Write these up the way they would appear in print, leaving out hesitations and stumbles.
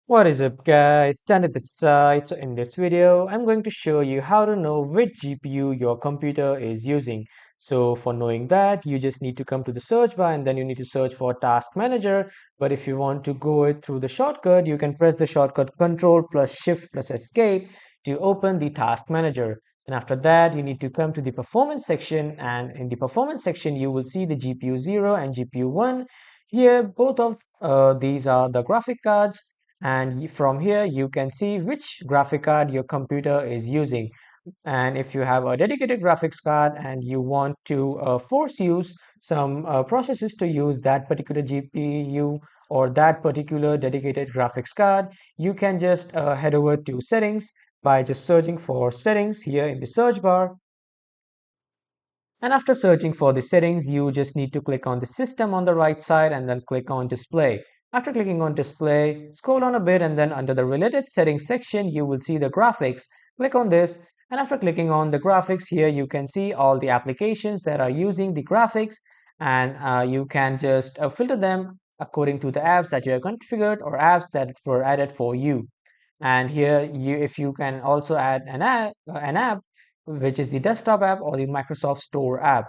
What is up guys, Stan at the side. So in this video, I'm going to show you how to know which GPU your computer is using. So for knowing that, you just need to come to the search bar and then you need to search for Task Manager. But if you want to go it through the shortcut, you can press the shortcut Ctrl plus Shift plus Escape to open the Task Manager. And after that, you need to come to the Performance section, and in the Performance section, you will see the GPU 0 and GPU 1. Here, both of these are the graphic cards, and from here you can see which graphic card your computer is using. And if you have a dedicated graphics card and you want to force use some processes to use that particular GPU or that particular dedicated graphics card, you can just head over to settings by just searching for settings here in the search bar. And after searching for the settings, you just need to click on the system on the right side and then click on display. After clicking on display, scroll down a bit and then under the related settings section, you will see the graphics. Click on this, and after clicking on the graphics here, you can see all the applications that are using the graphics, and you can just filter them according to the apps that you have configured or apps that were added for you. And here if you can also add an app which is the desktop app or the Microsoft Store app.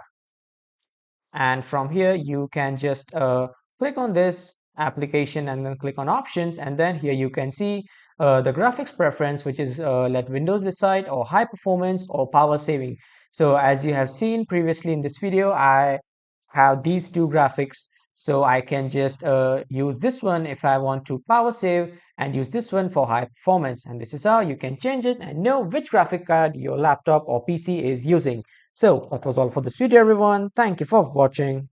And from here you can just click on this application and then click on options, and then here you can see the graphics preference, which is let Windows decide, or high performance, or power saving. So as you have seen previously in this video, I have these two graphics, so I can just use this one if I want to power save, and use this one for high performance. And this is how you can change it and know which graphic card your laptop or PC is using. So that was all for this video everyone. Thank you for watching.